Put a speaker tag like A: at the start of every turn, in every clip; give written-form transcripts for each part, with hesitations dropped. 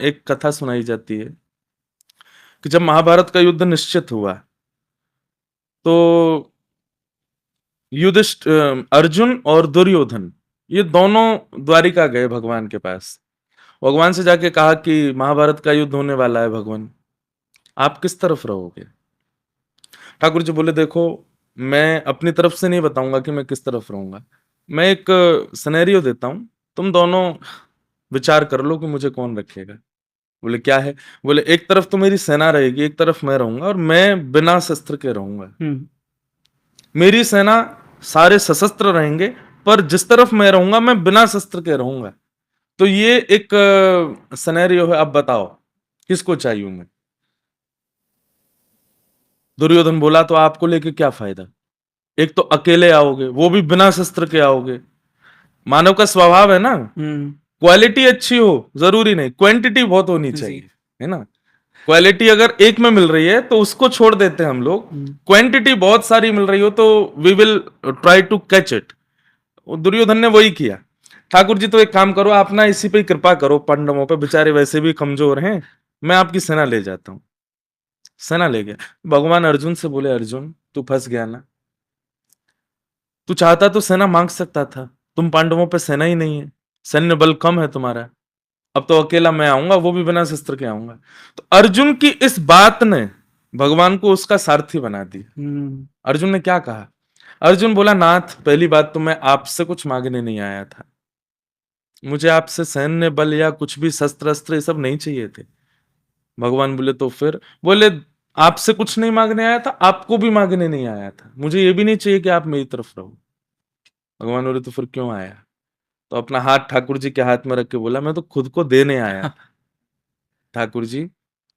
A: एक कथा सुनाई जाती है कि जब महाभारत का युद्ध निश्चित हुआ तो अर्जुन और दुर्योधन ये दोनों द्वारिका गए भगवान के पास। भगवान से जाके कहा कि महाभारत का युद्ध होने वाला है, भगवान आप किस तरफ रहोगे? ठाकुर जी बोले देखो, मैं अपनी तरफ से नहीं बताऊंगा कि मैं किस तरफ रहूंगा, मैं एक सिनेरियो देता हूं, तुम दोनों विचार कर लो कि मुझे कौन रखेगा। बोले क्या है? बोले एक तरफ तो मेरी सेना रहेगी, एक तरफ मैं रहूंगा, और मैं बिना शस्त्र के रहूंगा। मेरी सेना सारे सशस्त्र रहेंगे, पर जिस तरफ मैं रहूंगा मैं बिना शस्त्र के रहूंगा। तो ये एक सिनेरियो है, अब बताओ किसको चाहिए मैं? दुर्योधन बोला तो आपको लेके क्या फायदा, एक तो अकेले आओगे, वो भी बिना शस्त्र के आओगे। मानव का स्वभाव है ना, क्वालिटी अच्छी हो जरूरी नहीं, क्वांटिटी बहुत होनी चाहिए, है ना। क्वालिटी अगर एक में मिल रही है तो उसको छोड़ देते हैं हम लोग, क्वांटिटी बहुत सारी मिल रही हो तो we will try to catch it. Duryodhana ने वही किया। ठाकुर जी तो एक काम करो, आप ना इसी पे कृपा करो, पांडवों पे, बेचारे वैसे भी कमजोर हैं, मैं आपकी सेना ले जाता हूं। सेना ले गया। भगवान अर्जुन से बोले अर्जुन तू फंस गया ना, तू चाहता तो सेना मांग सकता था, तुम पांडवों पे सेना ही नहीं है, सैन्य बल कम है तुम्हारा, अब तो अकेला मैं आऊंगा, वो भी बिना शस्त्र के आऊंगा। तो अर्जुन की इस बात ने भगवान को उसका सारथी बना दिया। अर्जुन ने क्या कहा? अर्जुन बोला नाथ, पहली बात तो मैं आपसे कुछ मांगने नहीं आया था, मुझे आपसे सैन्य बल या कुछ भी शस्त्र अस्त्र ये सब नहीं चाहिए थे। भगवान बोले तो फिर? बोले आपसे कुछ नहीं मांगने आया था, आपको भी मांगने नहीं आया था, मुझे ये भी नहीं चाहिए कि आप मेरी तरफ रहो। भगवान बोले तो फिर क्यों आया? तो अपना हाथ ठाकुर जी के हाथ में रख के बोला मैं तो खुद को देने आया था। ठाकुर जी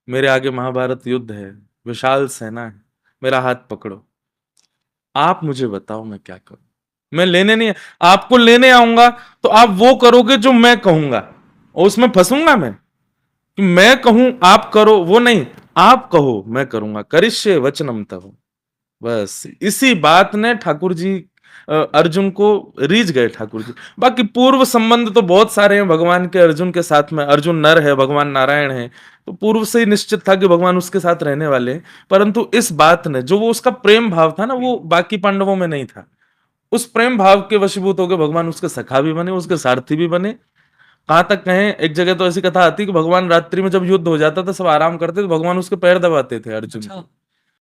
A: मेरे आगे महाभारत युद्ध है, विशाल सेना है, मेरा हाथ पकड़ो, आप मुझे बताओ मैं क्या करूं। मैं लेने नहीं, आपको लेने आऊंगा तो आप वो करोगे जो मैं कहूंगा, और उसमें फंसूंगा मैं कि मैं कहूं आप करो, वो नहीं, आप कहो मैं करूंगा, करिष्ये वचनम तव। बस इसी बात ने ठाकुर जी अर्जुन को रीझ गए ठाकुर जी। बाकी पूर्व संबंध तो बहुत सारे हैं भगवान के अर्जुन के साथ में, अर्जुन नर है, भगवान नारायण है, तो पूर्व से ही निश्चित था कि भगवान उसके साथ रहने वाले हैं। परंतु इस बात ने, जो वो उसका प्रेम भाव था ना, वो बाकी पांडवों में नहीं था। उस प्रेम भाव के वशीभूत होकर भगवान उसके सखा भी बने, उसके सारथी भी बने। कहां तक कहें, एक जगह तो ऐसी कथा आती कि भगवान रात्रि में जब युद्ध हो जाता था, सब आराम करते थे, भगवान उसके पैर दबाते थे अर्जुन।